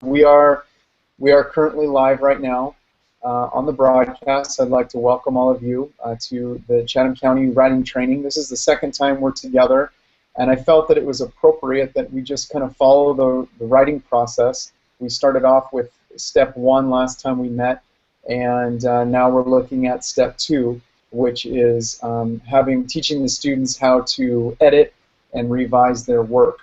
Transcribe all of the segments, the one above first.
We are currently live right now on the broadcast. I'd like to welcome all of you to the Chatham County Writing Training. This is the second time we're together, and I felt that it was appropriate that we just kind of follow the writing process. We started off with step 1 last time we met, and now we're looking at step 2, which is teaching the students how to edit and revise their work.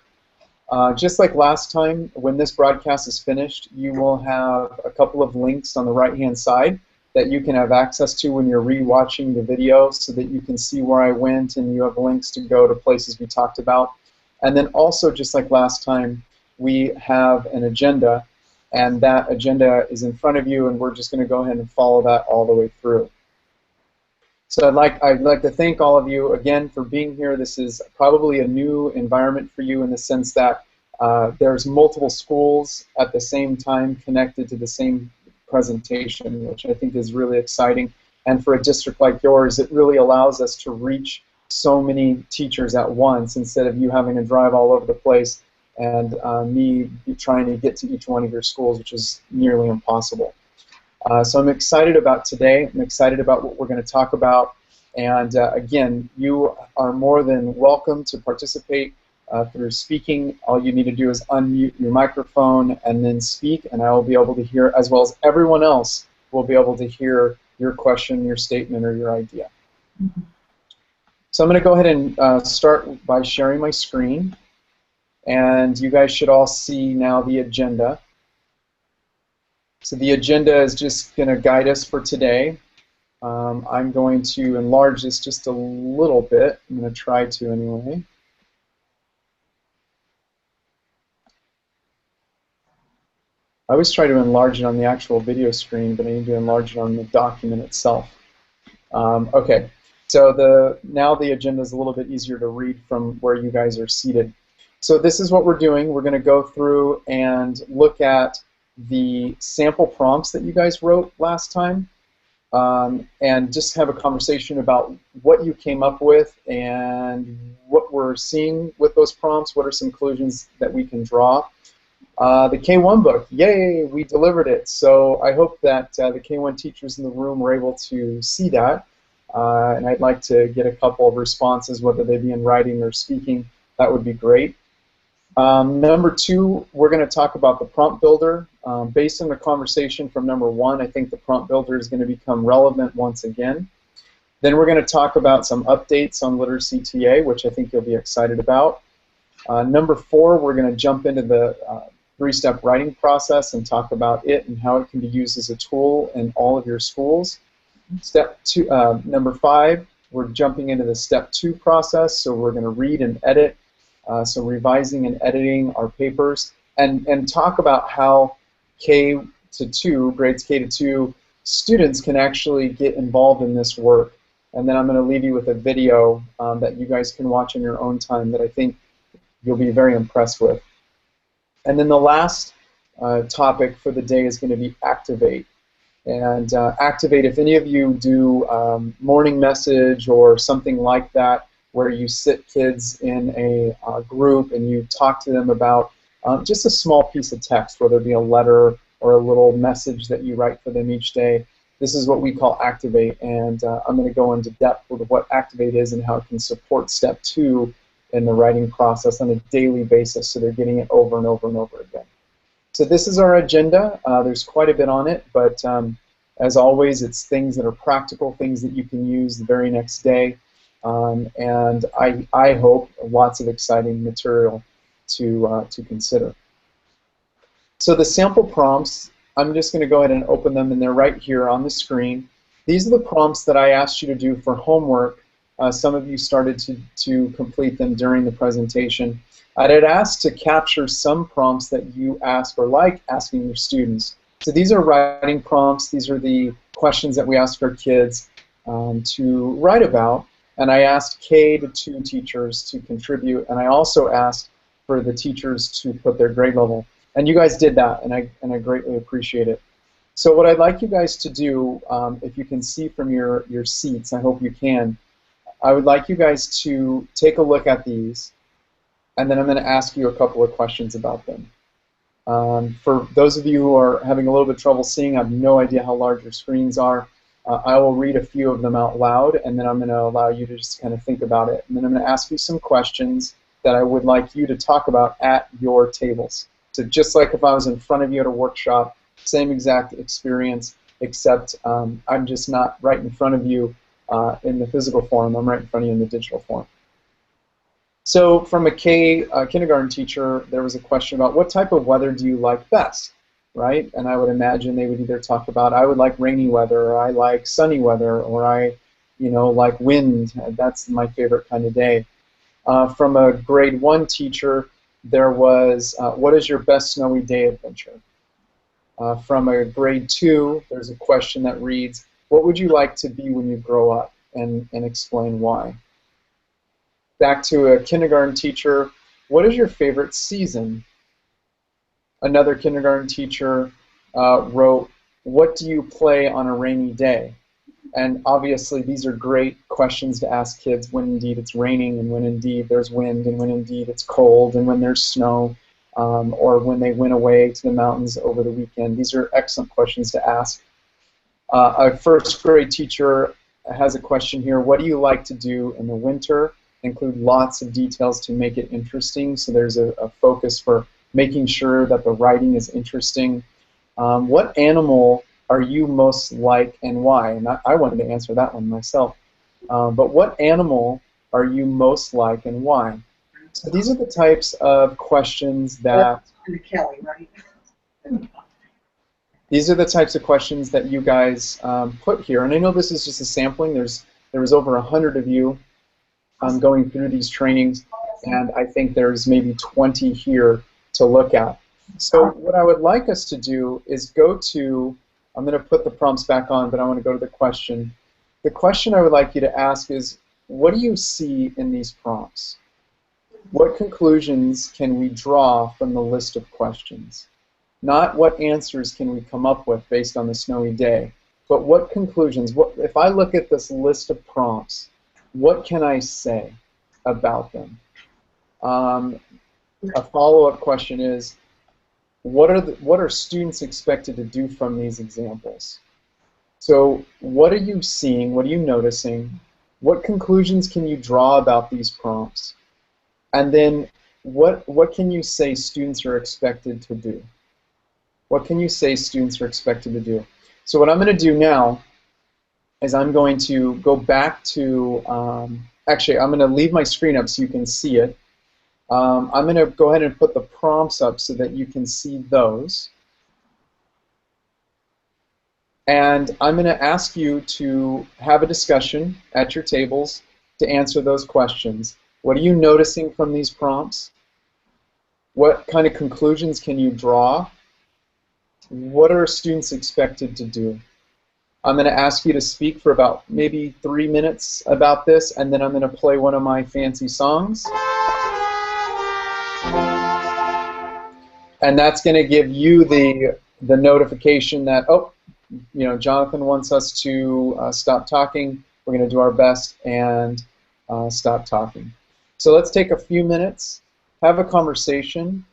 Just like last time, when this broadcast is finished, you will have a couple of links on the right-hand side that you can have access to when you're re-watching the video, so that you can see where I went, and you have links to go to places we talked about. And then also, just like last time, we have an agenda, and that agenda is in front of you, and we're just going to go ahead and follow that all the way through. So I'd like to thank all of you again for being here. This is probably a new environment for you in the sense that there's multiple schools at the same time connected to the same presentation, which I think is really exciting. And for a district like yours, it really allows us to reach so many teachers at once instead of you having to drive all over the place and me trying to get to each one of your schools, which is nearly impossible. So I'm excited about today. I'm excited about what we're going to talk about. And again, you are more than welcome to participate through speaking. All you need to do is unmute your microphone and then speak, and I will be able to hear, as well as everyone else will be able to hear your question, your statement, or your idea. So I'm going to go ahead and start by sharing my screen. And you guys should all see now the agenda. So the agenda is just going to guide us for today. I'm going to enlarge this just a little bit. I'm going to try to anyway. I always try to enlarge it on the actual video screen, but I need to enlarge it on the document itself. Okay, so now the agenda is a little bit easier to read from where you guys are seated. So this is what we're doing. We're going to go through and look at the sample prompts that you guys wrote last time, and just have a conversation about what you came up with and what we're seeing with those prompts. What are some conclusions that we can draw? The K-1 book, yay, we delivered it. So I hope that the K-1 teachers in the room were able to see that, and I'd like to get a couple of responses, whether they be in writing or speaking. That would be great. Number 2, we're going to talk about the prompt builder. Based on the conversation from number 1, I think the prompt builder is going to become relevant once again. Then we're going to talk about some updates on LiteracyTA, which I think you'll be excited about. Number 4, we're going to jump into the 3-step writing process and talk about it and how it can be used as a tool in all of your schools. Number 5, we're jumping into the step 2 process, so we're going to read and edit. So revising and editing our papers, and talk about how K-2, grades K-2 students can actually get involved in this work. And then I'm going to leave you with a video that you guys can watch in your own time that I think you'll be very impressed with. And then the last topic for the day is going to be activate. And activate, if any of you do morning message or something like that, where you sit kids in a group and you talk to them about just a small piece of text, whether it be a letter or a little message that you write for them each day. This is what we call activate, and I'm going to go into depth with what activate is and how it can support step 2 in the writing process on a daily basis, so they're getting it over and over and over again. So this is our agenda. There's quite a bit on it, but as always, it's things that are practical, things that you can use the very next day. And I hope lots of exciting material to consider. So the sample prompts, I'm just going to go ahead and open them, and they're right here on the screen. These are the prompts that I asked you to do for homework. Some of you started to complete them during the presentation. I had asked to capture some prompts that you ask or like asking your students. So these are writing prompts. These are the questions that we ask our kids to write about. And I asked K-2 teachers to contribute, and I also asked for the teachers to put their grade level. And you guys did that, and I greatly appreciate it. So what I'd like you guys to do, if you can see from your seats, I hope you can, I would like you guys to take a look at these, and then I'm going to ask you a couple of questions about them. For those of you who are having a little bit of trouble seeing, I have no idea how large your screens are. I will read a few of them out loud, and then I'm going to allow you to just kind of think about it. And then I'm going to ask you some questions that I would like you to talk about at your tables. So just like if I was in front of you at a workshop, same exact experience, except I'm just not right in front of you in the physical form. I'm right in front of you in the digital form. So from a kindergarten teacher, there was a question about what type of weather do you like best, right? And I would imagine they would either talk about, I would like rainy weather, or I like sunny weather, or I, like wind. That's my favorite kind of day. From a grade 1 teacher, there was, what is your best snowy day adventure? From a grade 2, there's a question that reads, what would you like to be when you grow up, and explain why? Back to a kindergarten teacher, what is your favorite season? Another kindergarten teacher wrote, what do you play on a rainy day? And obviously these are great questions to ask kids when indeed it's raining, and when indeed there's wind, and when indeed it's cold, and when there's snow, or when they went away to the mountains over the weekend. These are excellent questions to ask. A first grade teacher has a question here, what do you like to do in the winter? Include lots of details to make it interesting, so there's a focus for making sure that the writing is interesting. What animal are you most like, and why? And I wanted to answer that one myself. But what animal are you most like, and why? So these are the types of questions that... Kelly, right? These are the types of questions that you guys put here. And I know this is just a sampling. There was over 100 of you going through these trainings, and I think there's maybe 20 here to look at. So what I would like us to do is go to, I'm going to put the prompts back on, but I want to go to the question. The question I would like you to ask is, what do you see in these prompts? What conclusions can we draw from the list of questions? Not what answers can we come up with based on the snowy day, but what conclusions, if I look at this list of prompts, what can I say about them? A follow-up question is, what are students expected to do from these examples? So what are you seeing? What are you noticing? What conclusions can you draw about these prompts? And then what can you say students are expected to do? What can you say students are expected to do? So what I'm going to do now is I'm going to go back to, actually I'm going to leave my screen up so you can see it. I'm going to go ahead and put the prompts up so that you can see those. And I'm going to ask you to have a discussion at your tables to answer those questions. What are you noticing from these prompts? What kind of conclusions can you draw? What are students expected to do? I'm going to ask you to speak for about maybe 3 minutes about this, and then I'm going to play one of my fancy songs. And that's going to give you the notification that, oh, Jonathan wants us to stop talking. We're going to do our best and stop talking. So let's take a few minutes, have a conversation.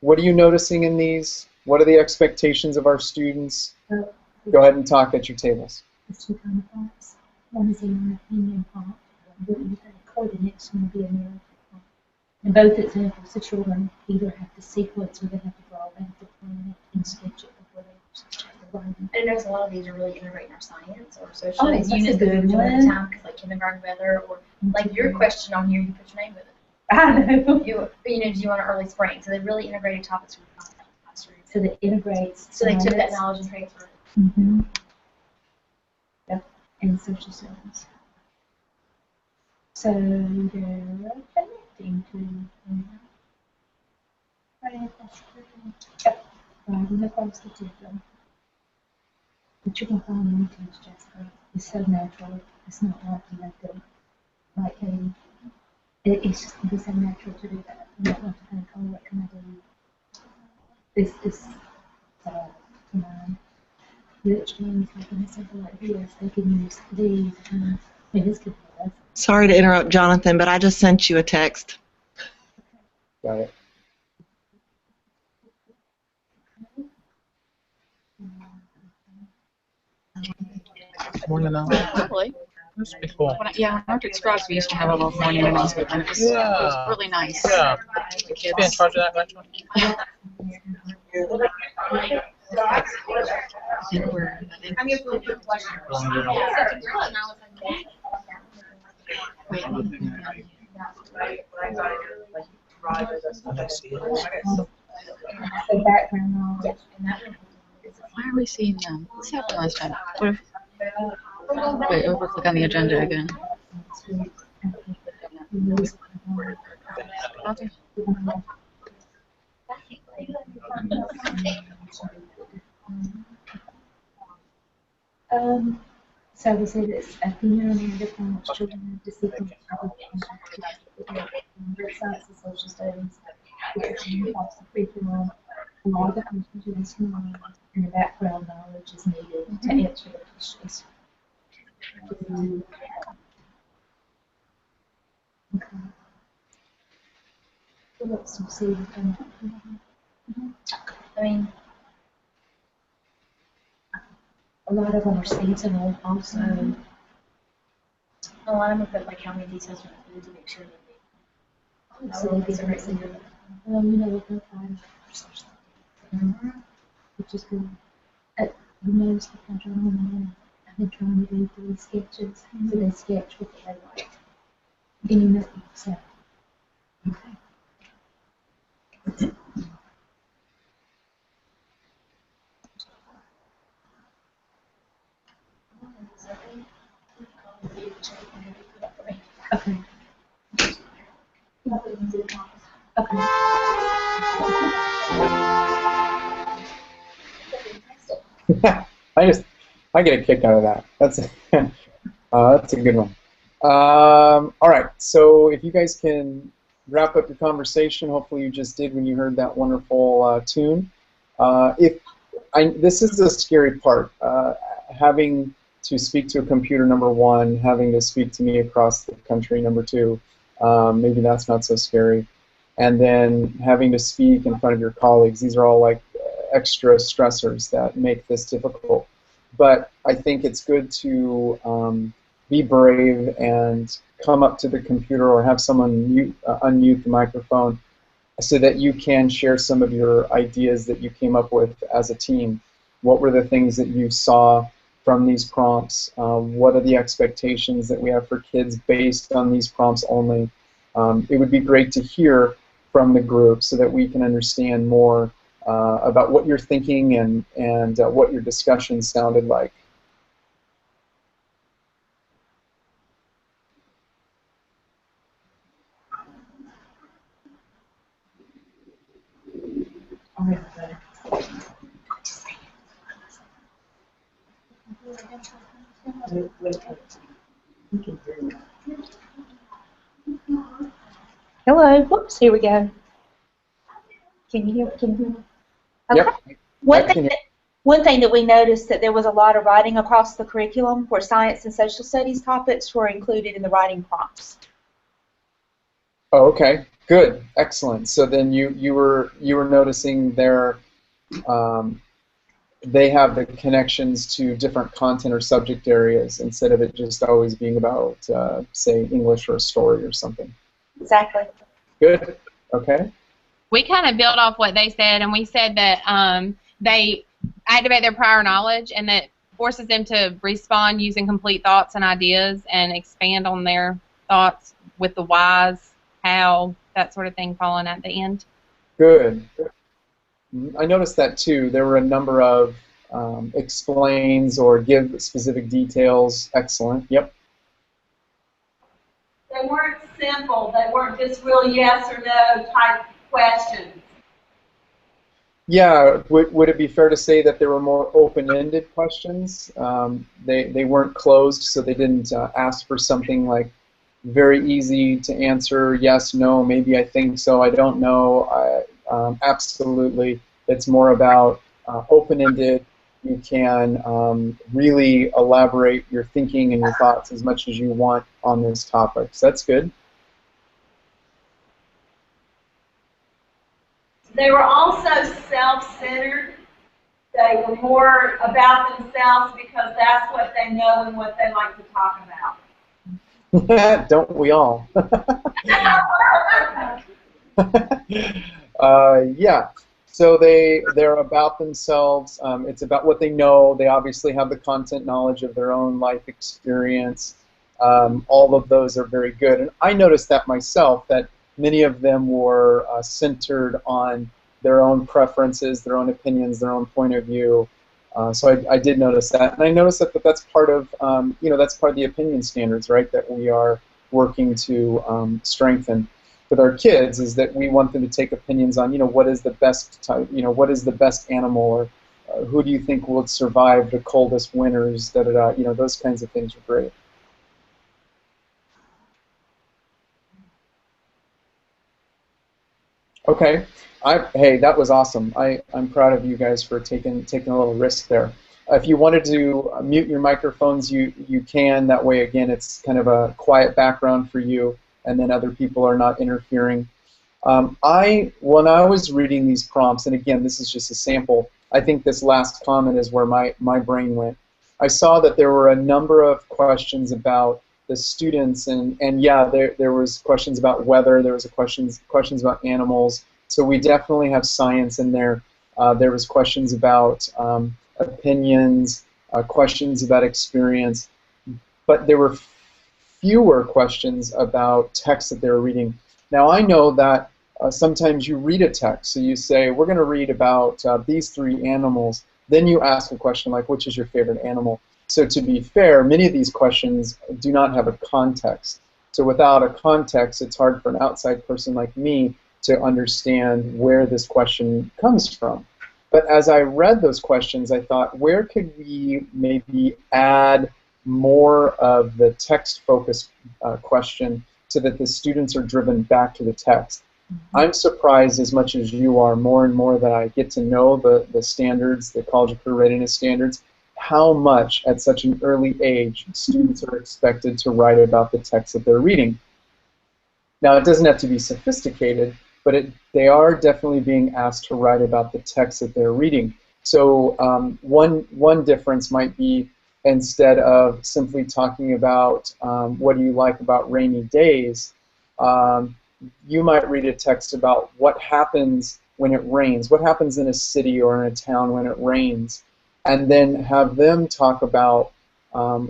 What are you noticing in these? What are the expectations of our students? Go ahead and talk at your tables. There's two kind of prompts. One is a opinion prompt, and the next one will be a narrative prompt. In both examples, the children either have to sequence or they have to draw, they have to plan it and sketch it before they start the writing. I notice a lot of these are really integrating our science or social Oh, units that we're doing at the time, because like kindergarten weather or like your question on here, you put your name with it. I know. Do you want an early spring? So they really integrated topics from the classroom. So that integrates. So they took that knowledge and transferred it. Mm-hmm. Yep, and social studies. So they're connecting to right across the table. But you can find any text, Jessica. It's so natural. It's not like it's just so natural to do that. You don't have to think, oh, what can I do? It's rich games like something like this. They can use these. This could be a lesson. Sorry to interrupt, Jonathan, but I just sent you a text. Got it. Morning announcement. Probably. That's pretty cool. Yeah, when I worked at Scruggs, we used to have a little morning announcement, and it was really nice. Yeah. The Be in kids. charge of that eventually. I think I'm going to put a question. The background knowledge. Why are we seeing them? What's happened last time? What if, wait, overclick on the agenda again. Okay. So we say that a female narrative from children to sequence science and social studies, which involves the curriculum, a lot of the questions are listening and the background knowledge is needed to answer the questions. Okay. What else do you see within that? I mean, A lot of them are seasonal also. a lot of them put like how many details are included to make sure that they So they get it. Well, you know what they're fine. Which is good. You notice the control I've been trying to do 3 sketches. So they sketch with the like. And you know, so. Okay. Okay. Okay. I get a kick out of that. That's a good one. All right, so if you guys can wrap up your conversation, hopefully you just did when you heard that wonderful tune. This is the scary part, having to speak to a computer, number one, having to speak to me across the country, number two. Maybe that's not so scary. And then having to speak in front of your colleagues. These are all like extra stressors that make this difficult. But I think it's good to be brave and come up to the computer or have someone unmute the microphone so that you can share some of your ideas that you came up with as a team. What were the things that you saw from these prompts? What are the expectations that we have for kids based on these prompts only? It would be great to hear from the group so that we can understand more about what you're thinking and what your discussion sounded like. Hello. Whoops. Here we go. Can you hear? Can you hear me? Okay. Yep. One thing that we noticed that there was a lot of writing across the curriculum where science and social studies topics were included in the writing prompts. Oh, okay. Good. Excellent. So then you were noticing they have the connections to different content or subject areas instead of it just always being about, say, English or a story or something. Exactly. Good. Okay. We kind of built off what they said, and we said that they activate their prior knowledge, and that forces them to respond using complete thoughts and ideas and expand on their thoughts with the whys, how, that sort of thing falling at the end. Good. I noticed that too. There were a number of explains or give specific details. Excellent. Yep. They weren't simple. They weren't just real yes or no type questions. Yeah. Would it be fair to say that there were more open-ended questions? They weren't closed, so they didn't ask for something like very easy to answer. Yes, no, maybe, I think so, I don't know. Absolutely. It's more about open-ended. You can really elaborate your thinking and your thoughts as much as you want on this topic. So that's good. They were also self-centered. They were more about themselves because that's what they know and what they like to talk about. Don't we all? Yeah. So they're about themselves. It's about what they know. They obviously have the content knowledge of their own life experience. All of those are very good. And I noticed that myself, that many of them were centered on their own preferences, their own opinions, their own point of view. So I did notice that, and I noticed that that's part of that's part of the opinion standards, right? That we are working to strengthen with our kids, is that we want them to take opinions on what is the best type, what is the best animal, or who do you think will survive the coldest winters, those kinds of things are great. Okay. Hey, that was awesome. I'm proud of you guys for taking a little risk there. If you wanted to mute your microphones, you can. That way, again, it's kind of a quiet background for you, and then other people are not interfering. When I was reading these prompts, and again, this is just a sample, I think this last comment is where my brain went. I saw that there were a number of questions about the students, and yeah, there was questions about weather, there was questions about animals, so we definitely have science in there. There was questions about opinions, questions about experience, but there were fewer questions about text that they were reading. Now I know that sometimes you read a text, so you say, we're going to read about these 3 animals, then you ask a question like, which is your favorite animal? So to be fair, many of these questions do not have a context. So without a context, it's hard for an outside person like me to understand where this question comes from. But as I read those questions, I thought, where could we maybe add more of the text-focused question so that the students are driven back to the text? I'm surprised as much as you are, more and more that I get to know the standards, the College of Career Readiness standards, how much at such an early age students are expected to write about the text that they're reading. Now, it doesn't have to be sophisticated, but they are definitely being asked to write about the text that they're reading. So one difference might be, instead of simply talking about what do you like about rainy days, you might read a text about what happens when it rains, what happens in a city or in a town when it rains, and then have them talk about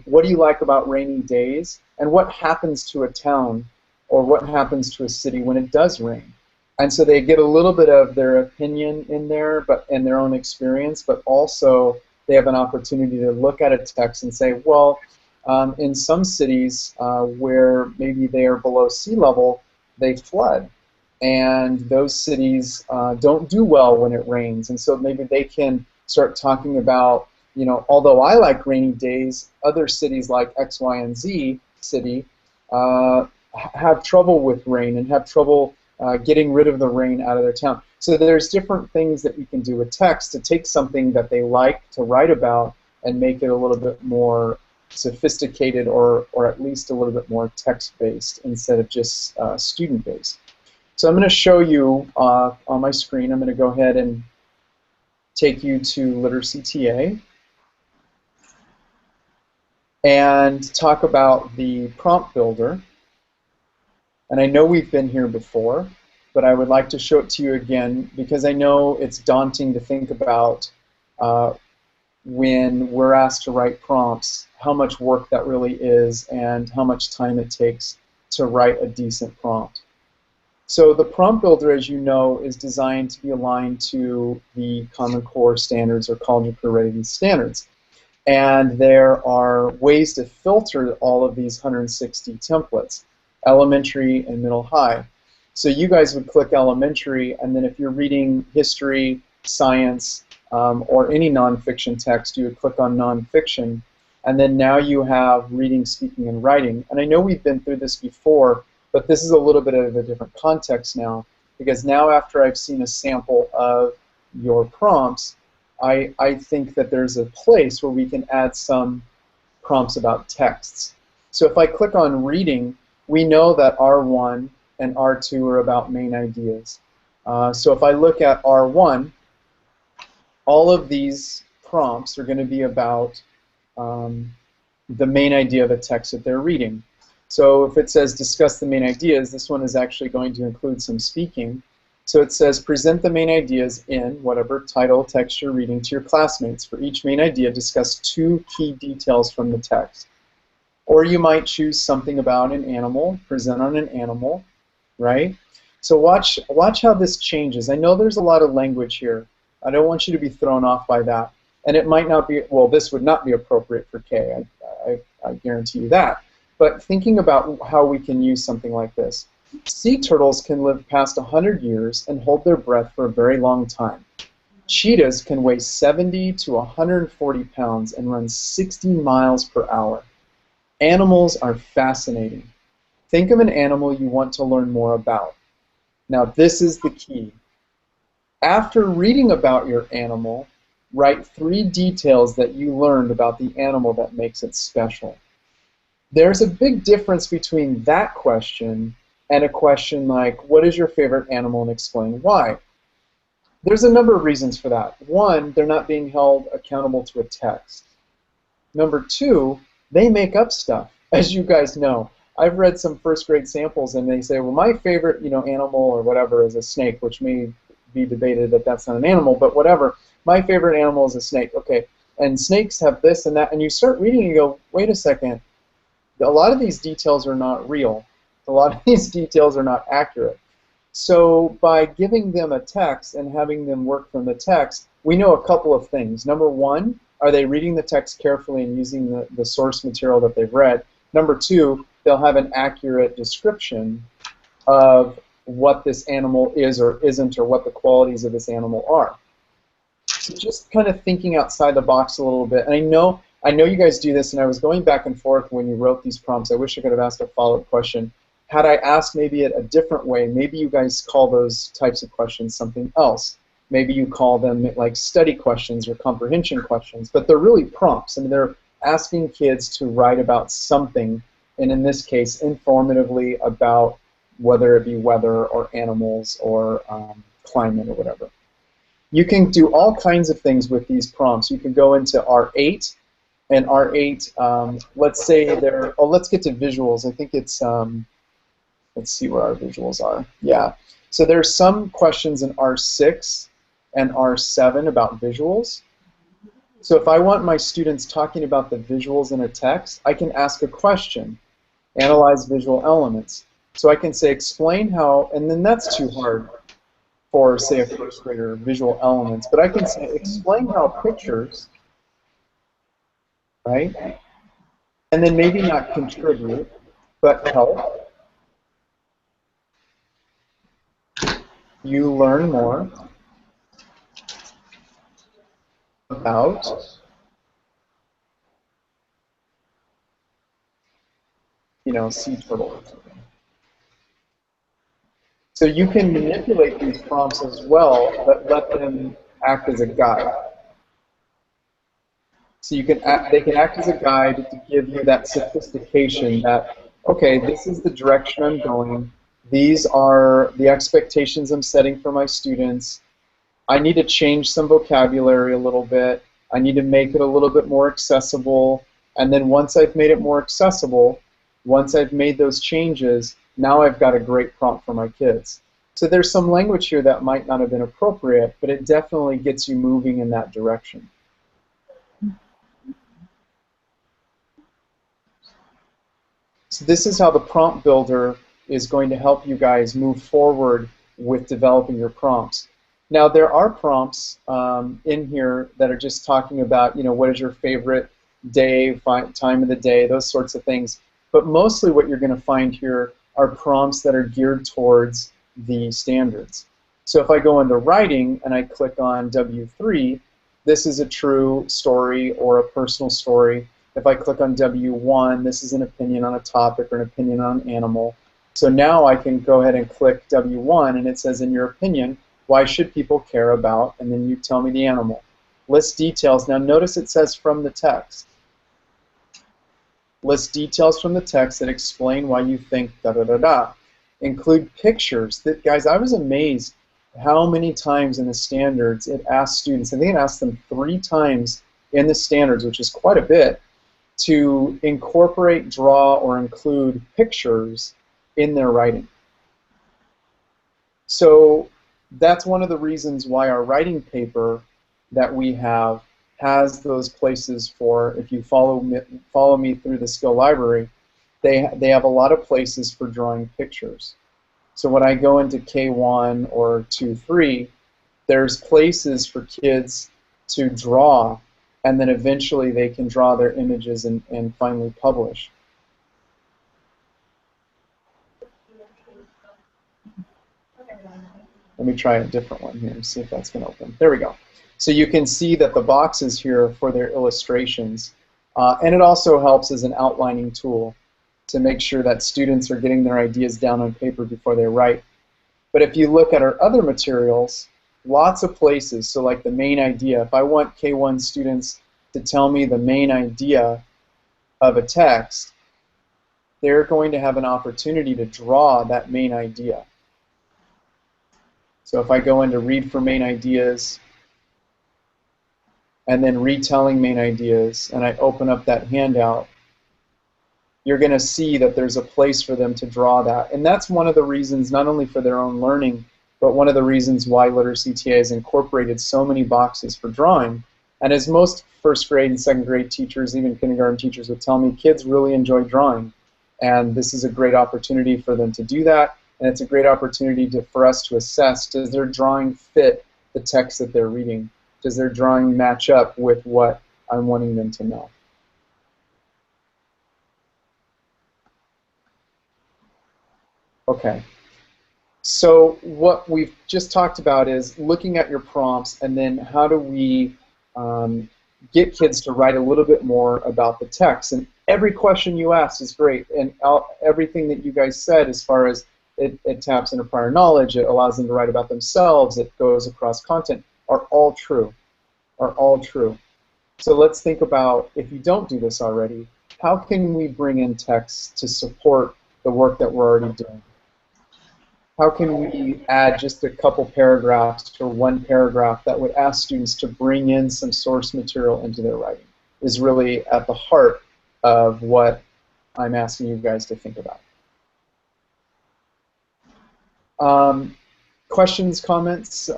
what do you like about rainy days, and what happens to a town or what happens to a city when it does rain. And so they get a little bit of their opinion in there, and their own experience, but also they have an opportunity to look at a text and say, well, in some cities where maybe they are below sea level, they flood, and those cities don't do well when it rains, and so maybe they can start talking about, although I like rainy days, other cities like X, Y, and Z city have trouble with rain and have trouble getting rid of the rain out of their town. So there's different things that we can do with text to take something that they like to write about and make it a little bit more sophisticated, or at least a little bit more text-based instead of just student-based. So I'm going to show you on my screen. I'm going to go ahead and take you to LiteracyTA and talk about the prompt builder. And I know we've been here before, but I would like to show it to you again because I know it's daunting to think about when we're asked to write prompts, how much work that really is and how much time it takes to write a decent prompt. So the prompt builder, as you know, is designed to be aligned to the Common Core standards or College of Career Readiness standards. And there are ways to filter all of these 160 templates, elementary and middle high. So you guys would click elementary, and then if you're reading history, science, or any nonfiction text, you would click on nonfiction, and then now you have reading, speaking, and writing. And I know we've been through this before, but this is a little bit of a different context now, because now after I've seen a sample of your prompts, I think that there's a place where we can add some prompts about texts. So if I click on reading, we know that R1 and R2 are about main ideas. So if I look at R1, all of these prompts are going to be about the main idea of a text that they're reading. So if it says discuss the main ideas, this one is actually going to include some speaking. So it says present the main ideas in whatever title text you're reading to your classmates. For each main idea, discuss 2 key details from the text. Or you might choose something about an animal, present on an animal, right? So watch how this changes. I know there's a lot of language here. I don't want you to be thrown off by that. And it might not be, well, this would not be appropriate for K, I guarantee you that. But thinking about how we can use something like this. Sea turtles can live past 100 years and hold their breath for a very long time. Cheetahs can weigh 70 to 140 pounds and run 60 miles per hour. Animals are fascinating. Think of an animal you want to learn more about. Now, this is the key. After reading about your animal, write 3 details that you learned about the animal that makes it special. There's a big difference between that question and a question like, what is your favorite animal and explain why? There's a number of reasons for that. One, they're not being held accountable to a text. Number 2, they make up stuff, as you guys know. I've read some first grade samples and they say, well, my favorite animal or whatever is a snake, which may be debated that that's not an animal, but whatever. My favorite animal is a snake. Okay, and snakes have this and that, and you start reading and you go, wait a second, a lot of these details are not real. A lot of these details are not accurate. So by giving them a text and having them work from the text, we know a couple of things. Number 1, are they reading the text carefully and using the source material that they've read? Number 2, they'll have an accurate description of what this animal is or isn't or what the qualities of this animal are. So just kind of thinking outside the box a little bit. And I know you guys do this, and I was going back and forth when you wrote these prompts. I wish I could have asked a follow-up question. Had I asked maybe it a different way, maybe you guys call those types of questions something else. Maybe you call them like study questions or comprehension questions, but they're really prompts. I mean, they're asking kids to write about something, and in this case, informatively about whether it be weather or animals or climate or whatever. You can do all kinds of things with these prompts. You can go into R8, and R8, let's say they're, oh, let's get to visuals. I think it's, let's see where our visuals are. Yeah, so there's some questions in R6 and R7 about visuals. So if I want my students talking about the visuals in a text, I can ask a question, analyze visual elements. So I can say explain how, and then that's too hard for, say, a first grader, visual elements, but I can say explain how pictures, right, and then maybe not contribute, but help you learn more about sea turtle. So you can manipulate these prompts as well, but let them act as a guide. So you can they can act as a guide to give you that sophistication that, okay, this is the direction I'm going. These are the expectations I'm setting for my students. I need to change some vocabulary a little bit. I need to make it a little bit more accessible. And then once I've made it more accessible, once I've made those changes, now I've got a great prompt for my kids. So there's some language here that might not have been appropriate, but it definitely gets you moving in that direction. So this is how the prompt builder is going to help you guys move forward with developing your prompts. Now there are prompts in here that are just talking about, what is your favorite day, time of the day, those sorts of things. But mostly what you're going to find here are prompts that are geared towards the standards. So if I go into writing and I click on W3, this is a true story or a personal story. If I click on W1, this is an opinion on a topic or an opinion on an animal. So now I can go ahead and click W1 and it says, in your opinion, why should people care about, and then you tell me the animal. List details. Now notice it says from the text. List details from the text that explain why you think da-da-da-da. Include pictures. Guys, I was amazed how many times in the standards it asks students, I think it asks them 3 times in the standards, which is quite a bit, to incorporate, draw, or include pictures in their writing. So that's one of the reasons why our writing paper that we have has those places for, if you follow me through the skill library, they have a lot of places for drawing pictures. So when I go into K1 or 2-3, there's places for kids to draw, and then eventually they can draw their images and finally publish. Let me try a different one here and see if that's going to open. There we go. So you can see that the boxes here for their illustrations. And it also helps as an outlining tool to make sure that students are getting their ideas down on paper before they write. But if you look at our other materials, lots of places, so like the main idea, if I want K1 students to tell me the main idea of a text, they're going to have an opportunity to draw that main idea. So if I go into read for main ideas, and then retelling main ideas, and I open up that handout, you're going to see that there's a place for them to draw that. And that's one of the reasons, not only for their own learning, but one of the reasons why LiteracyTA has incorporated so many boxes for drawing. And as most first grade and second grade teachers, even kindergarten teachers would tell me, kids really enjoy drawing. And this is a great opportunity for them to do that. And it's a great opportunity for us to assess, does their drawing fit the text that they're reading? Does their drawing match up with what I'm wanting them to know? Okay. So what we've just talked about is looking at your prompts, and then how do we get kids to write a little bit more about the text. And every question you ask is great, and everything that you guys said as far as it taps into prior knowledge, it allows them to write about themselves, it goes across content, are all true. So let's think about, if you don't do this already, how can we bring in text to support the work that we're already doing? How can we add just a couple paragraphs or one paragraph that would ask students to bring in some source material into their writing? Is really at the heart of what I'm asking you guys to think about. Questions, comments,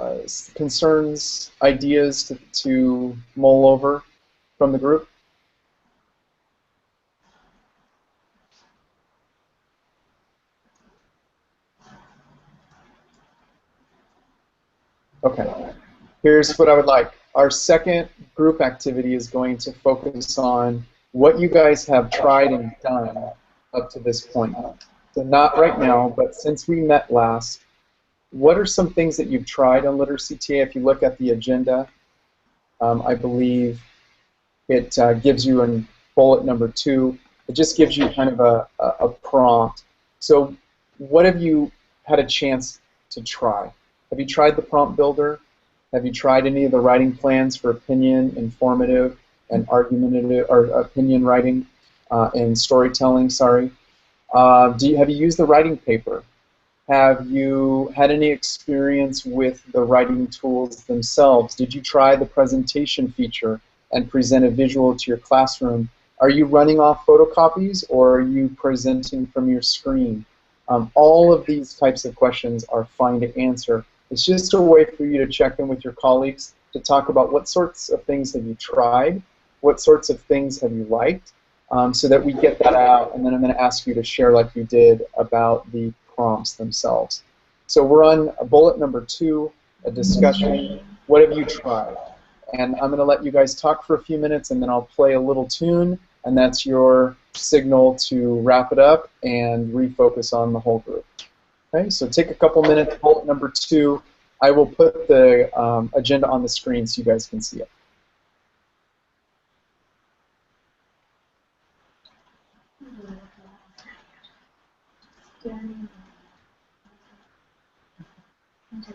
concerns, ideas to mull over from the group? Okay. Here's what I would like. Our second group activity is going to focus on what you guys have tried and done up to this point. So not right now, but since we met last, what are some things that you've tried on LiteracyTA? If you look at the agenda, I believe it gives you in bullet number 2, it just gives you kind of a prompt. So what have you had a chance to try? Have you tried the prompt builder? Have you tried any of the writing plans for opinion, informative, and argumentative, or opinion writing and storytelling, sorry? Have you used the writing paper? Have you had any experience with the writing tools themselves? Did you try the presentation feature and present a visual to your classroom? Are you running off photocopies, or are you presenting from your screen? All of these types of questions are fine to answer. It's just a way for you to check in with your colleagues to talk about what sorts of things have you tried, what sorts of things have you liked, so that we get that out, and then I'm going to ask you to share like you did about the prompts themselves. So we're on bullet number 2, a discussion. What have you tried? And I'm going to let you guys talk for a few minutes, and then I'll play a little tune, and that's your signal to wrap it up and refocus on the whole group. Okay, so take a couple minutes, bullet number 2. I will put the agenda on the screen so you guys can see it.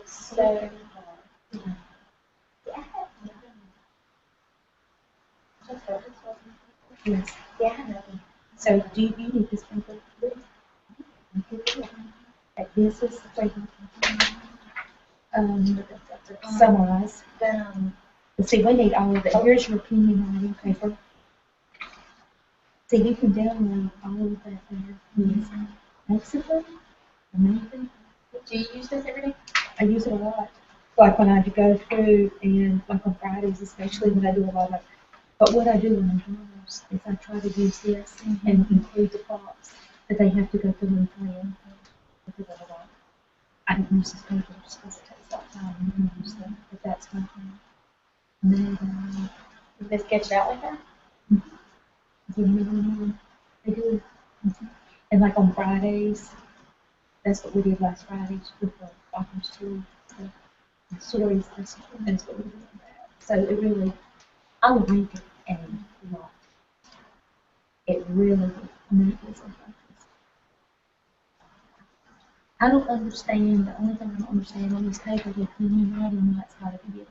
So, yes, yeah. So do you need this one? This is the way. summarize. Let's see, we need all of it. Here's your opinion writing paper. See, you can download all of that there. Yes. Basically, amazing. Do you use this every day? I use it a lot. Like when I go through and like on Fridays, especially when I do a lot of. But what I do in my journals is I try to use this and include the prompts that they have to go through and plan. Because otherwise, I don't use this paper just because it takes a lot of time and use them. But that's my thing. And then, Is this sketched out like that? I do. And like on Fridays, that's what we did last Friday with the authors too. The stories, that's what we did on that. So it really, I like it a lot. It really makes a difference. I don't understand, the only thing I don't understand on these papers is opinion writing, that's how to begin.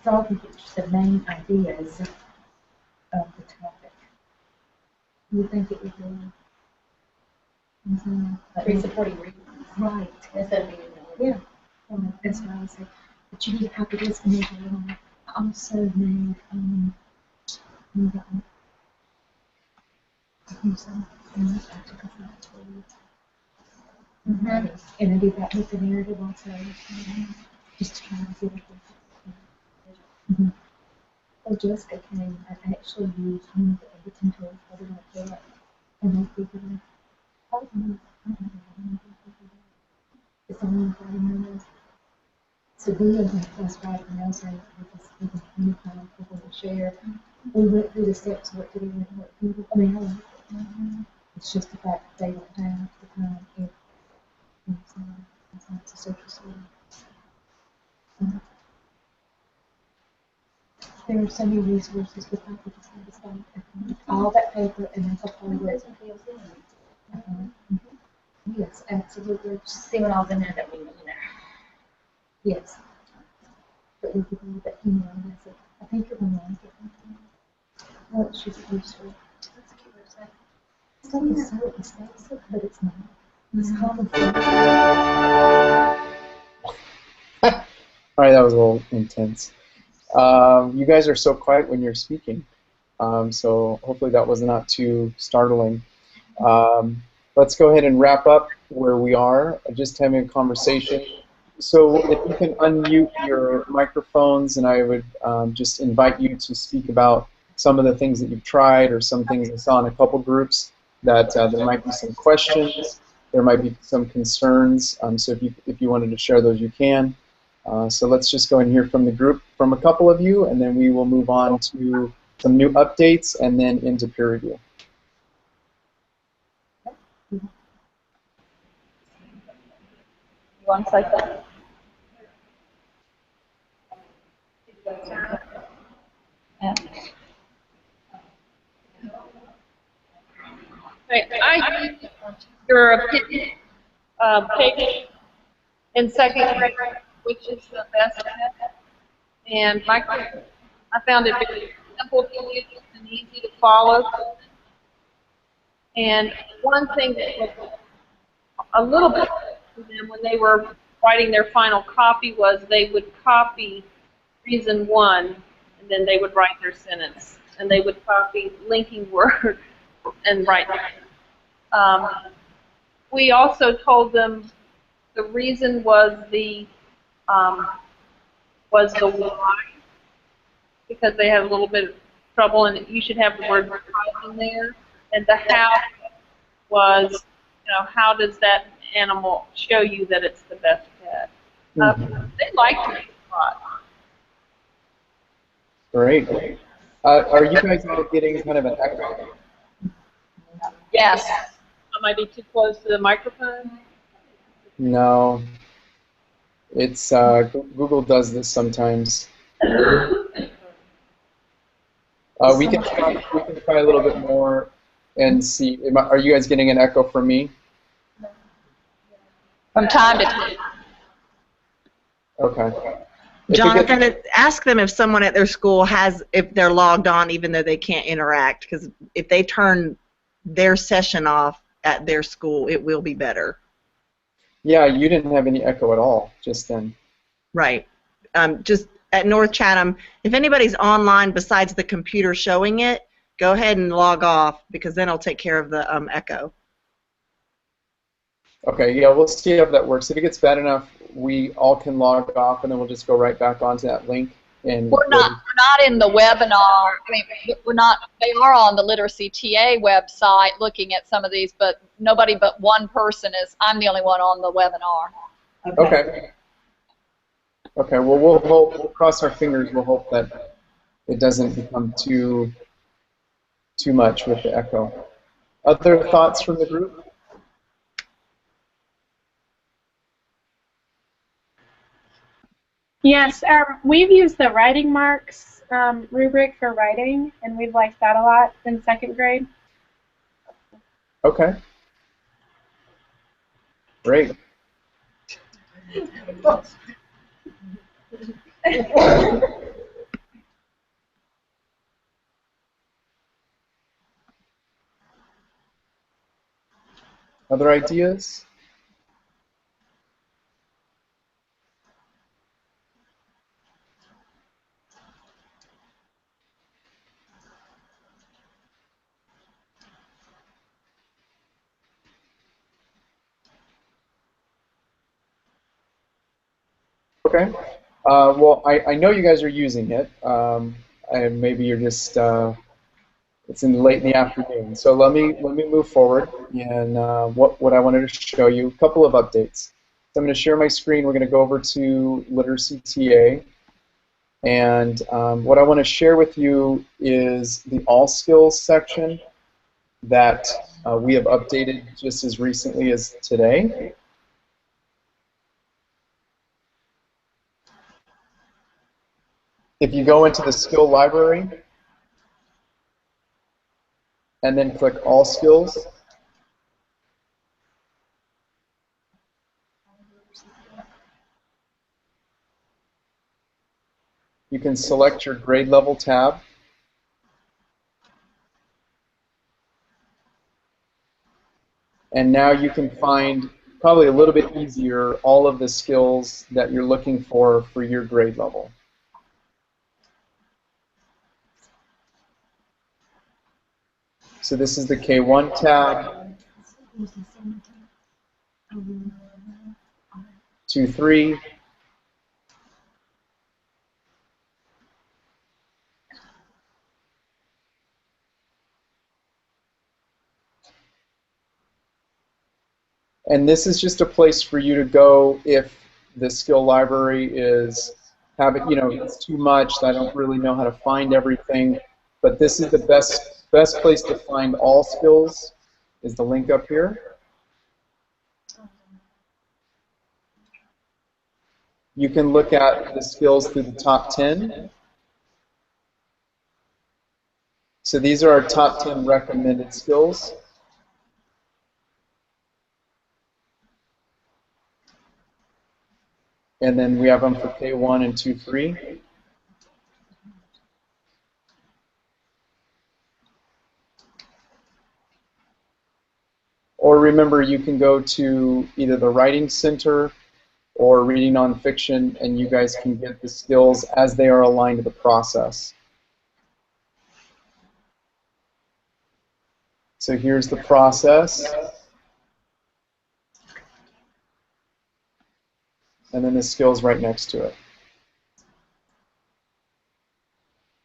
So I think it's just the main ideas of the topic. You think it would be? Three supporting reasons. Right. Instead of being Yeah. That's what I would say. But you need to copy this and make it on. I also made I took a photo for you. And I did that with the narrative also. Just to try to see what they Oh, Jessica came. I actually used one of the editing tools. I didn't like that. And I figured, I don't know. It's only 30 minutes. So we in class writing notes and we can communicate people to share. We went through the steps of what to do and what people. I mean, I like it. It's just the fact that they don't have the time. It's not a social study. There are so many resources with people just have to start all that paper and then support it. Yes, absolutely. Just see what all's in there that we need to know. Yes. But we could leave it, that's it. I think you're going to like it. Well, it should be useful. That's a cute website. Stuff is so expensive, but it's not. It's common sense. All right, that was a little intense. You guys are so quiet when you're speaking, so hopefully that was not too startling. Let's go ahead and wrap up where we are, just having a conversation. So if you can unmute your microphones, and I would just invite you to speak about some of the things that you've tried or some things I saw in a couple groups that there might be some questions, there might be some concerns, so if you wanted to share those, you can. So let's just go and hear from the group, from a couple of you, and then we will move on to some new updates and then into peer review. You want to say that? Yeah. I used your opinion page in second grade, which is the best at, and I found it very simple to use and easy to follow. And one thing that was a little bit for them when they were writing their final copy was they would copy reason one, and then they would write their sentence, and they would copy linking word and write. We also told them the reason was the why, because they had a little bit of trouble, and you should have the word in there, and the how was, how does that animal show you that it's the best pet? They liked it a lot. Great. Are you guys all getting kind of an echo? Yes. I might be too close to the microphone. No. It's Google does this sometimes. We can try a little bit more and see. Are you guys getting an echo from me? From time to time. Okay. Jonathan, ask them if someone at their school if they're logged on even though they can't interact, because if they turn their session off at their school, it will be better. Yeah, you didn't have any echo at all just then. Right. Just at North Chatham, if anybody's online besides the computer showing it, go ahead and log off because then it'll take care of the echo. Okay, yeah, we'll see if that works. If it gets bad enough, we all can log off, and then we'll just go right back onto that link. And We're not in the webinar. I mean, we're not. They are on the LiteracyTA website looking at some of these, but nobody but one person is. I'm the only one on the webinar. Okay. Okay. Well, we'll cross our fingers. We'll hope that it doesn't become too much with the echo. Other thoughts from the group? Yes, we've used the writing marks rubric for writing, and we've liked that a lot in second grade. Okay. Great. Other ideas? Okay. Well, I know you guys are using it, and maybe you're just it's late in the afternoon. So let me move forward. And what I wanted to show you, a couple of updates. So I'm going to share my screen. We're going to go over to LiteracyTA, and what I want to share with you is the All Skills section that we have updated just as recently as today. If you go into the skill library and then click All Skills, you can select your grade level tab. And now you can find, probably a little bit easier, all of the skills that you're looking for your grade level. So this is the K-1 tab, 2-3, and this is just a place for you to go if the skill library is it's too much. I don't really know how to find everything, but this is the best place to find all skills. Is the link up here? You can look at the skills through the top 10. So these are our top 10 recommended skills. And then we have them for K1 and 2-3. Or remember, you can go to either the Writing Center or Reading Nonfiction, and you guys can get the skills as they are aligned to the process. So here's the process. And then the skills right next to it.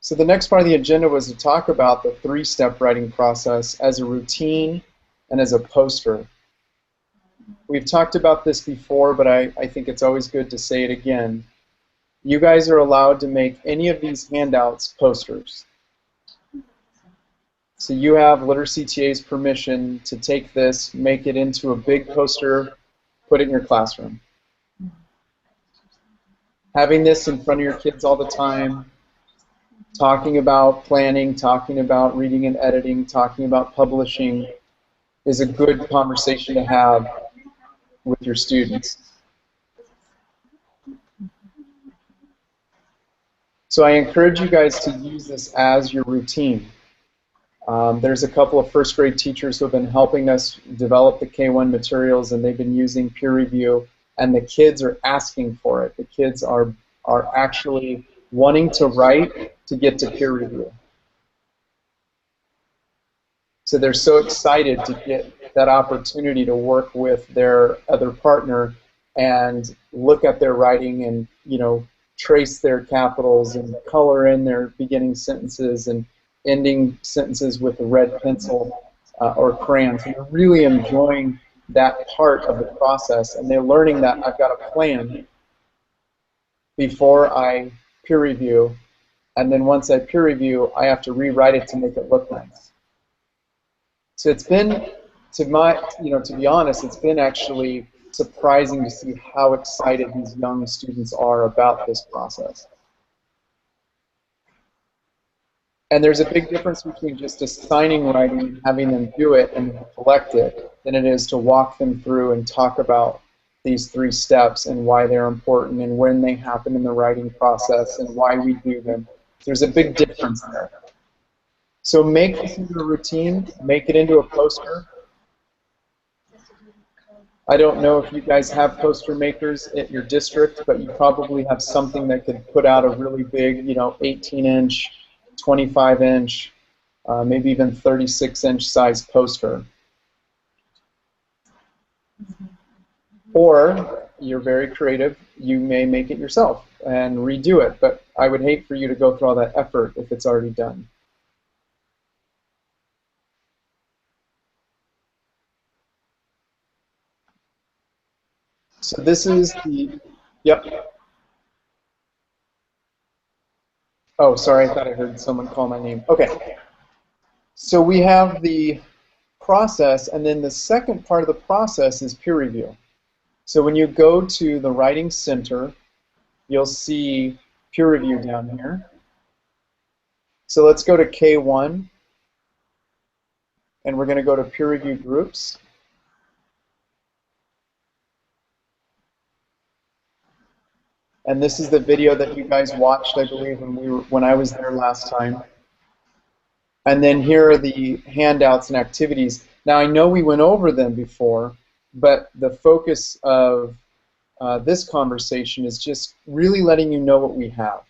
So the next part of the agenda was to talk about the 3-step writing process as a routine and as a poster. We've talked about this before, but I think it's always good to say it again. You guys are allowed to make any of these handouts posters. So you have LiteracyTA's permission to take this, make it into a big poster, put it in your classroom. Having this in front of your kids all the time, talking about planning, talking about reading and editing, talking about publishing is a good conversation to have with your students. So I encourage you guys to use this as your routine. There's a couple of first grade teachers who have been helping us develop the K-1 materials, and they've been using peer review, and the kids are asking for it. The kids are actually wanting to write to get to peer review. So they're so excited to get that opportunity to work with their other partner and look at their writing and, you know, trace their capitals and color in their beginning sentences and ending sentences with a red pencil or crayon. So they're really enjoying that part of the process, and they're learning that I've got a plan before I peer review, and then once I peer review, I have to rewrite it to make it look nice. So it's been, to be honest, it's been actually surprising to see how excited these young students are about this process. And there's a big difference between just assigning writing and having them do it and collect it than it is to walk them through and talk about these 3 steps and why they're important and when they happen in the writing process and why we do them. There's a big difference there. So make this into a routine, make it into a poster. I don't know if you guys have poster makers at your district, but you probably have something that could put out a really big, 18-inch, 25-inch, maybe even 36-inch size poster. Or, you're very creative, you may make it yourself and redo it, but I would hate for you to go through all that effort if it's already done. So this is the, yep. Oh, sorry, I thought I heard someone call my name. Okay. So we have the process, and then the second part of the process is peer review. So when you go to the Writing Center, you'll see peer review down here. So let's go to K1, and we're going to go to peer review groups. And this is the video that you guys watched, I believe, when I was there last time. And then here are the handouts and activities. Now, I know we went over them before, but the focus of this conversation is just really letting you know what we have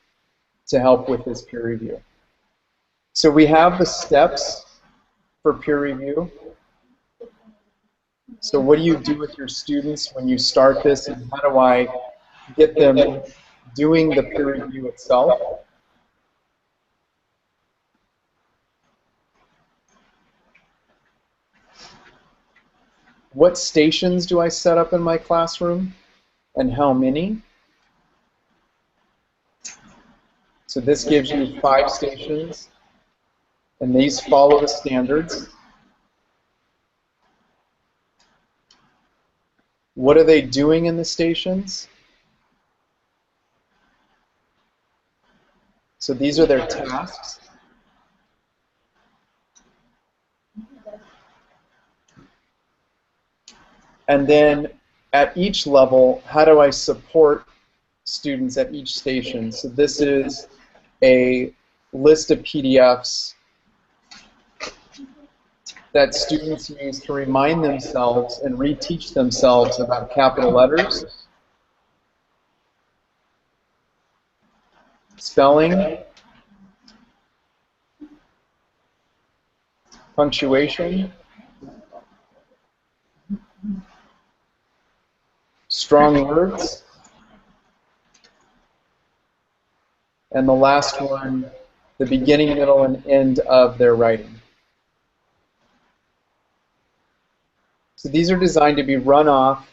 to help with this peer review. So we have the steps for peer review. So what do you do with your students when you start this, and how do I get them doing the peer review itself? What stations do I set up in my classroom, and how many? So this gives you 5 stations, and these follow the standards. What are they doing in the stations? So these are their tasks. And then at each level, how do I support students at each station? So this is a list of PDFs that students use to remind themselves and reteach themselves about capital letters, spelling, punctuation, strong words, and the last one, the beginning, middle, and end of their writing. So these are designed to be run off,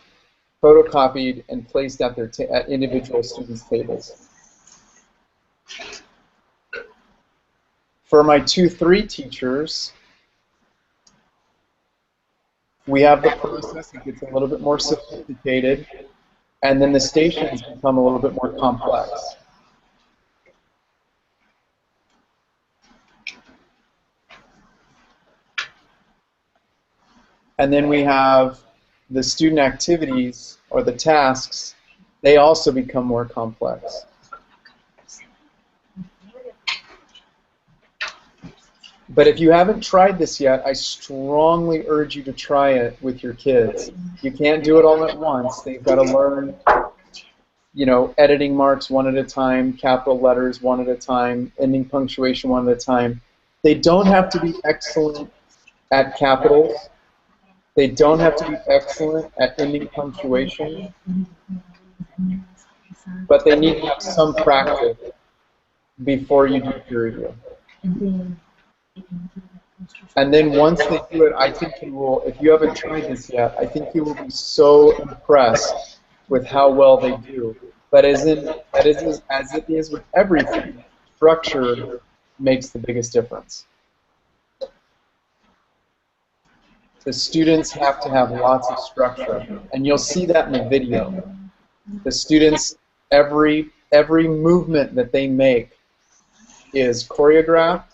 photocopied, and placed at their at individual students' tables. For my 2-3 teachers, we have the process that gets a little bit more sophisticated, and then the stations become a little bit more complex. And then we have the student activities, or the tasks, they also become more complex. But if you haven't tried this yet, I strongly urge you to try it with your kids. You can't do it all at once. They've got to learn, you know, editing marks one at a time, capital letters one at a time, ending punctuation one at a time. They don't have to be excellent at capitals. They don't have to be excellent at ending punctuation, but they need to have some practice before you do peer review. And then once they do it, I think you will, if you haven't tried this yet, I think you will be so impressed with how well they do. But as it is with everything, structure makes the biggest difference. The students have to have lots of structure, and you'll see that in the video. The students, every movement that they make is choreographed.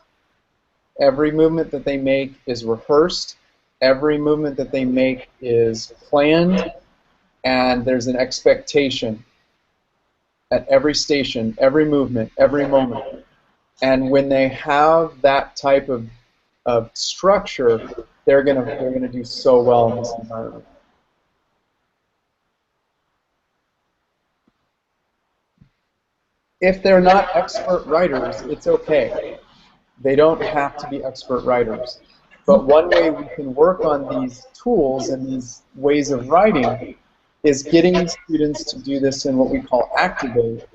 Every movement that they make is rehearsed. Every movement that they make is planned, and there's an expectation at every station, every movement, every moment. And when they have that type of structure, they're gonna do so well in this environment. If they're not expert writers, it's okay. They don't have to be expert writers. But one way we can work on these tools and these ways of writing is getting students to do this in what we call activate,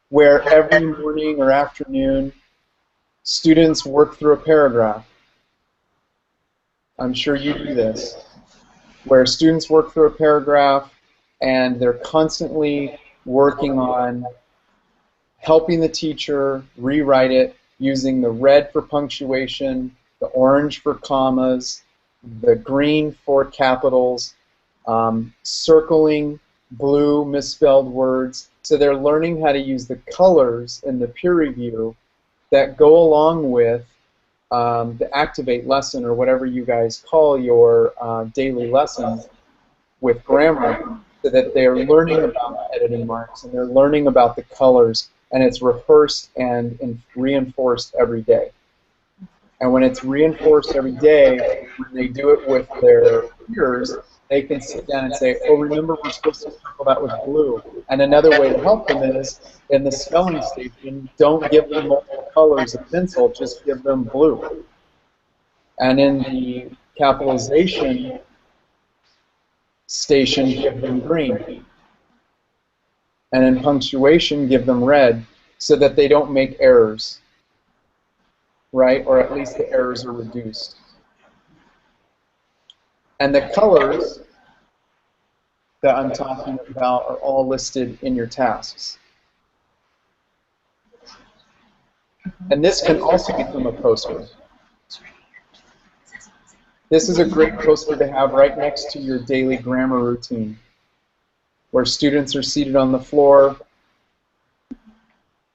where every morning or afternoon students work through a paragraph. I'm sure you do this, where students work through a paragraph and they're constantly working on helping the teacher rewrite it using the red for punctuation, the orange for commas, the green for capitals, circling blue misspelled words. So they're learning how to use the colors in the peer review that go along with the Activate lesson, or whatever you guys call your daily lessons with grammar, so that they're learning about editing marks and they're learning about the colors, and it's rehearsed and reinforced every day. And when it's reinforced every day, when they do it with their peers, they can sit down and say, oh, remember we're supposed to circle that with blue. And another way to help them is, in the spelling station, don't give them multiple colors of pencil, just give them blue. And in the capitalization station, give them green. And in punctuation, give them red, so that they don't make errors, right? Or at least the errors are reduced. And the colors that I'm talking about are all listed in your tasks. And this can also become a poster. This is a great poster to have right next to your daily grammar routine, where students are seated on the floor,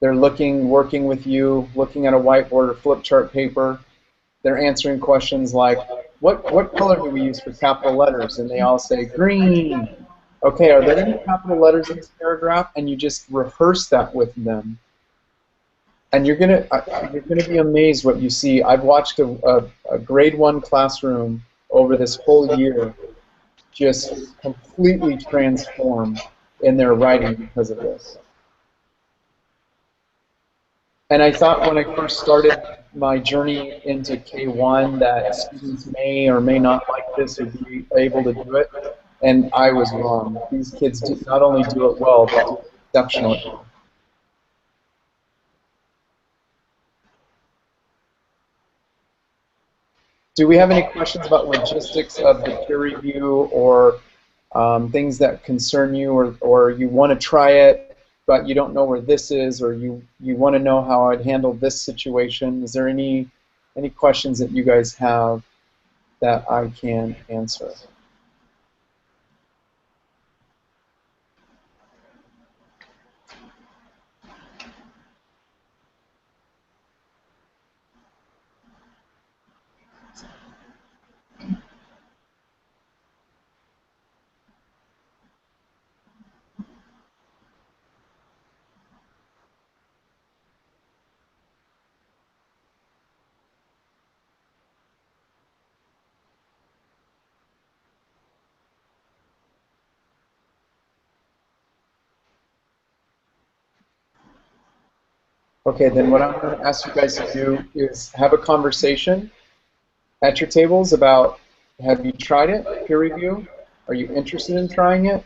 they're working with you, looking at a whiteboard or flip chart paper. They're answering questions like, what color do we use for capital letters? And they all say, green. Okay, are there any capital letters in this paragraph? And you just rehearse that with them. And you're gonna be amazed what you see. I've watched a grade 1 classroom over this whole year just completely transform in their writing because of this. And I thought when I first started my journey into K-1 that students may or may not like this or be able to do it, and I was wrong. These kids not only do it well, but do it exceptionally. Do we have any questions about logistics of the peer review, or things that concern you, or you want to try it but you don't know where this is, or you want to know how I'd handle this situation? Is there any questions that you guys have that I can answer? Okay, then what I'm going to ask you guys to do is have a conversation at your tables about, have you tried it, peer review? Are you interested in trying it?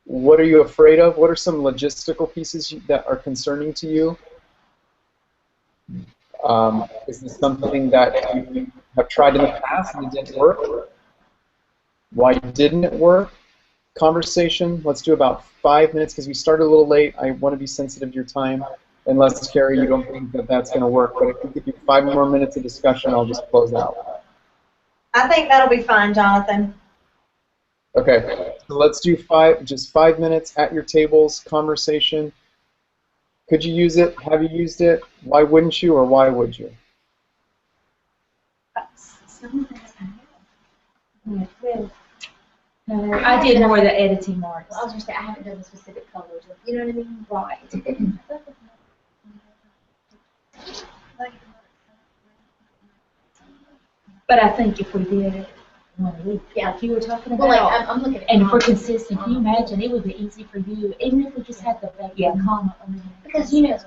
What are you afraid of? What are some logistical pieces that are concerning to you? Is this something that you have tried in the past and it didn't work? Why didn't it work? Conversation. Let's do about 5 minutes because we started a little late. I want to be sensitive to your time. Unless, Carrie, you don't think that that's going to work. But if we give you 5 more minutes of discussion, I'll just close out. I think that'll be fine, Jonathan. Okay, so let's do just 5 minutes at your tables, conversation. Could you use it? Have you used it? Why wouldn't you, or why would you? No, I did more of the editing marks. Well, I was just saying, I haven't done the specific colors. You know what I mean? Right. But I think if we did it 1 week, like you were talking about, Well, like, I'm looking at and if we're consistent, can you imagine it would be easy for you, even if we just had the comma on the because you know, if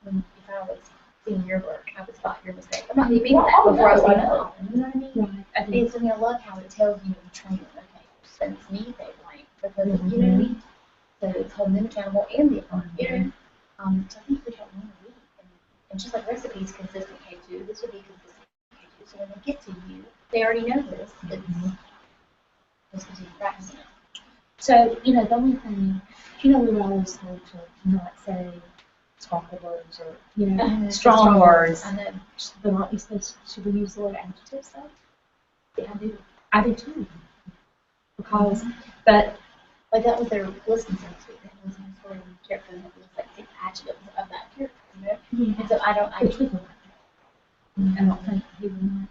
I was seeing your work, I would spot your mistake. I'm not even that before I was like, oh, you know what I mean? Right. And so I love how it tells you the trainer, okay, sends me they blank because you know what I mean. So it's holding them accountable and the opponent. You know, so I think we have 1 week, and just like recipes, consistent K2, this would be consistent K2. So when they get to you, they already know this. It's continue practicing it. So, you know, the only thing, you know, we were always told to not say sparkle words or, you know, strong words. I know. But aren't we supposed to, should we use the word adjectives though? Yeah, I do. I do too. Because, but, like that was their listening sense. Listening for character and it was like the adjectives of that character, you know? yeah. And so I don't think he would mind.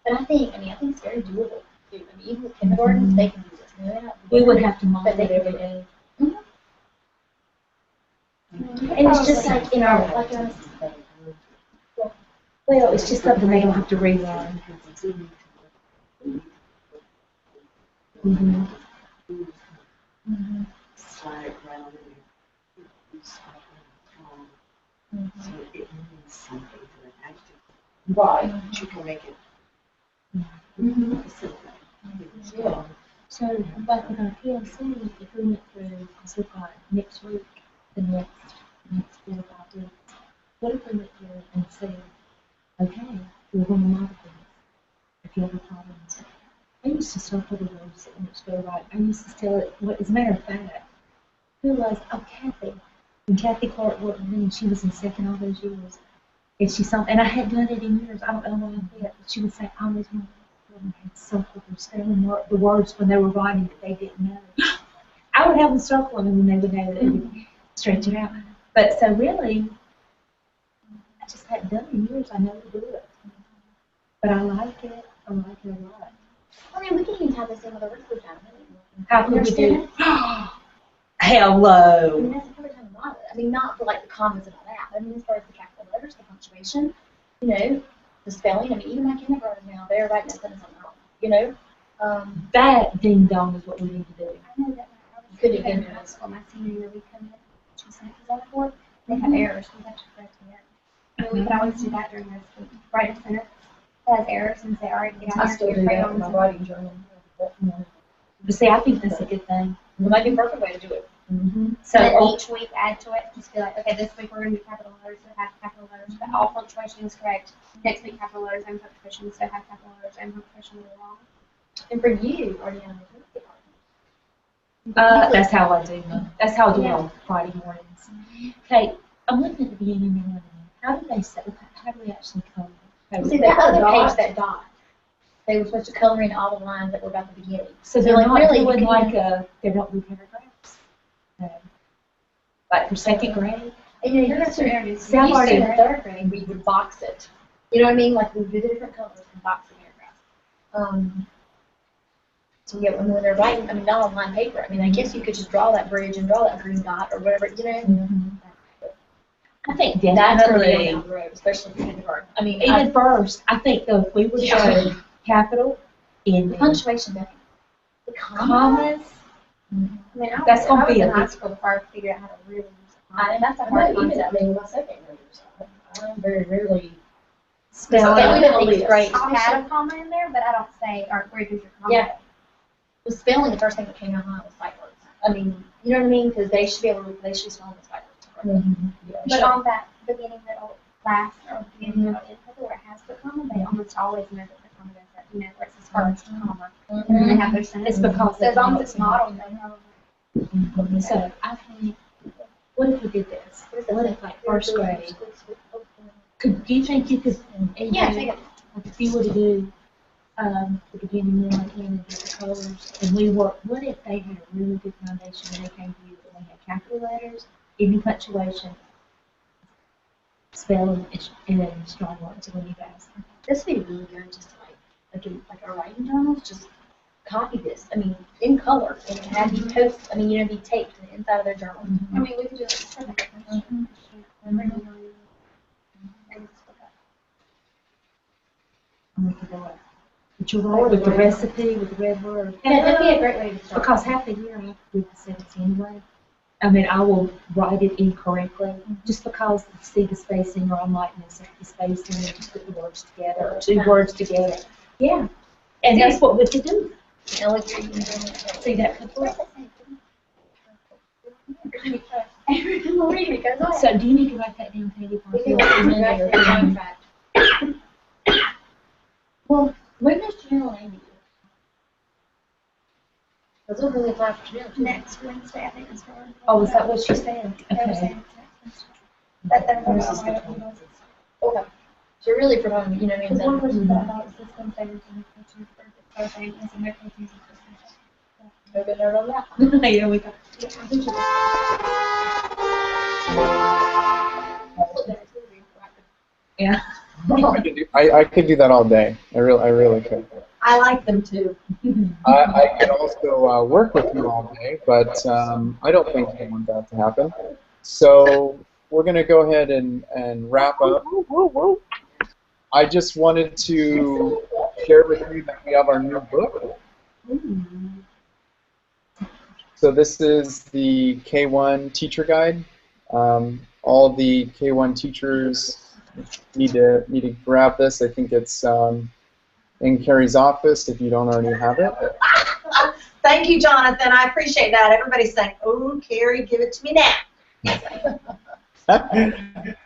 But I think it's very doable too. I mean, even with kindergarten, they can do this. You know, We would have to model but they it every day. And it's just like in our, like in our, Well, it's just something they don't have to relearn. Mm-hmm. Slide around and so it means something to an adjective. Right. But you can make it simple. Yeah. So, like with our PLC, if we went through, because we've got next week, the next 4 or 5 weeks, what if we went through and said, okay, we're going to model this. If you have a problem, I used to circle the words that went to go right. I used to tell it, as a matter of fact, who was, Kathy. When Kathy Clark worked with me, and she was in second all those years. And she saw, and I had done it in years, I don't know why I did, but she would say, I always wanted to had circled or spelling the words when they were writing that they didn't know. I would have them circle them, and then they would know that they would stretch it out. But so really, I just hadn't done it in years. I know to do it. But I like it. I like it a lot. I mean, we can even tie this in with a recipe time. How could we do it? I Hello. mean, that's a perfect time to model it. I mean, not for like the commas and all that, but I mean, as far as the capital letters, the punctuation, you know, the spelling. I mean, even my kindergarten now, they're writing that sentence on their own, you know. That ding dong is what we need to do. I know that I could have been in high school. My senior year, we come in, two sentences on the board, they have errors. We have to correct the errors. You know, we could always do that during this week. Write a sentence that has errors and say, all right, get out I here, still get do your that in crayons. my writing journal. But see, I think that's a good thing. It might be a perfect way to do it. Mm-hmm. So So, each week add to it, just be like, okay, this week we're going to do capital letters, so have capital letters, but all punctuation is correct. Next week, capital letters and punctuation, so have capital letters and punctuation all along. And for you, Ariana, that's how I do them. That's how I do it on Friday mornings. Okay, I'm looking at the beginning and the end. How do they set? How do they actually color? see that other page, that dot, they were supposed to color in all the lines that were about the beginning. So they're like, not really, doing you like can- they don't do paragraphs. Like for second grade. And you know, you used to, See, I've already- in third grade, we would box it. You know what I mean? Like we would do the different colors and box the paragraphs. So yeah, when they're writing, I mean, not on line paper. I mean, I guess you could just draw that bridge and draw that green dot or whatever, you know. Mm-hmm. I think That's going to be on definitely. down the road, especially for kindergarten. I mean, Even first, I think though, if we would go capital in the punctuation, definitely. The commas, I mean, That's gonna I was be in a high big- school before I figured out how to really use That's a hard concept. I mean, my second graders, I'm very rarely. Spelling, Spelling great. I'll add a comma in there, but I don't say, or where does your comma? Yeah. With spelling, the first thing that came to mind was sight words. I mean, you know what I mean? Because they should be able to, they should be spelling the sight words. But on that beginning, middle, last, or beginning, middle, end, where it has the comma, they almost always know that the comma goes up, where it says first comma. And then they have their sentence. It's because as long as it's modeled, they know. So I think, what if we did this? What if like first grade? Do you think you could, Yeah, take it. like if you were to do the beginning, middle, and end, and do the colors, and we work, what if they had a really good foundation and they came to you and they had capital letters, any punctuation, spelling, and strong words when you guys? This would be really good just to like our writing journals, just copy this. I mean, in color and have you post, I mean, be taped to the inside of their journal. Mm-hmm. I mean, we could do it. But you're right, with the recipe, with the red word. Yeah, that'd be a great way to start. Because half the year I have to do the sentence anyway. I mean, I will write it incorrectly just because I see the spacing, or I might mess up the spacing and just put the words together, or two words together. Yeah, and that's what we could do. See that could work. So do you need to write that down, Katie? Well, when does Janelle Amy do it? Because we'll really apply for Janelle. Next Wednesday, I think is what. Oh, is that what she said? Okay. Okay. So really for home, you know what I mean? As long as it's Open note on that. Yeah, we got. Yeah. I could do that all day. I really could. I like them too. I could also work with you all day, but I don't think I want that to happen. So we're going to go ahead and wrap up. I just wanted to share with you that we have our new book. So this is the K-1 teacher guide. All the K-1 teachers need to grab this. I think it's in Carrie's office if you don't already have it. Thank you, Jonathan. I appreciate that. Everybody's saying, "Oh, Carrie, give it to me now."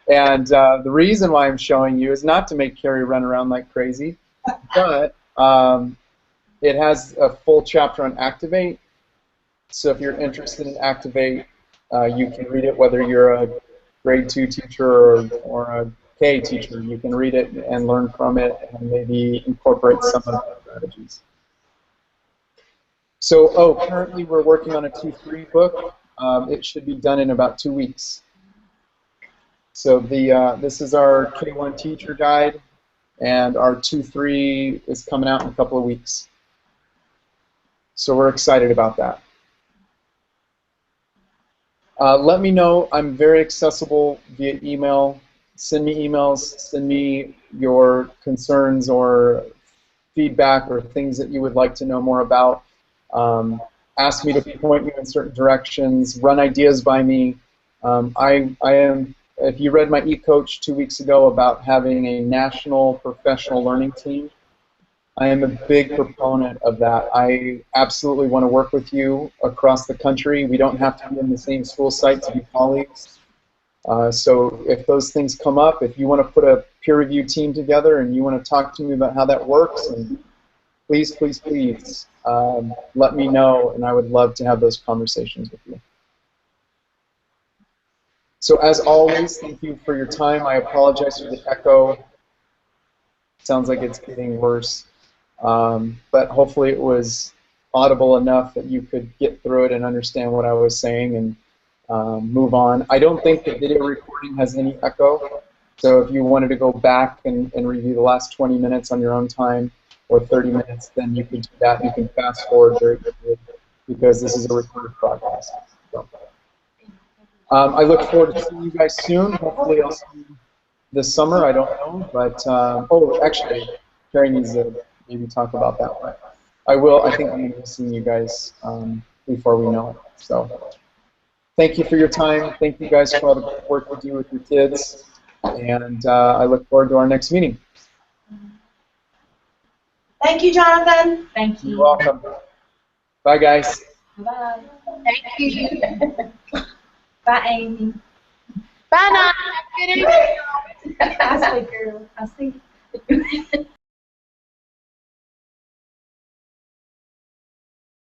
And the reason why I'm showing you is not to make Carrie run around like crazy, but it has a full chapter on Activate. So if you're interested in Activate, you can read it whether you're a grade 2 teacher or a K teacher. You can read it and learn from it and maybe incorporate some of the strategies. So, currently we're working on a 2-3 book. It should be done in about 2 weeks. So this is our K-1 teacher guide, and our 2-3 is coming out in a couple of weeks. So we're excited about that. Let me know. I'm very accessible via email. Send me emails. Send me your concerns or feedback or things that you would like to know more about. Ask me to point you in certain directions. Run ideas by me. If you read my e-coach 2 weeks ago about having a national professional learning team, I am a big proponent of that. I absolutely want to work with you across the country. We don't have to be in the same school site to be colleagues. So if those things come up, if you want to put a peer review team together and you want to talk to me about how that works, and please, please, please let me know, and I would love to have those conversations with you. So as always, thank you for your time. I apologize for the echo. Sounds like it's getting worse. But hopefully it was audible enough that you could get through it and understand what I was saying and move on. I don't think the video recording has any echo, so if you wanted to go back and review the last 20 minutes on your own time or 30 minutes, then you can do that. You can fast forward very quickly because this is a recorded broadcast. So, I look forward to seeing you guys soon. Hopefully I'll see you this summer. I don't know, but oh, actually, Carrie needs to maybe talk about that one. I will. I think I'm going to be seeing you guys before we know it. So. thank you for your time. Thank you guys for all the work you do with your kids. And I look forward to our next meeting. Thank you, Jonathan. Thank you. You're welcome. Bye, guys. Bye. Thank you. Bye, Amy. Bye, now. Good evening. I see, girl. I see.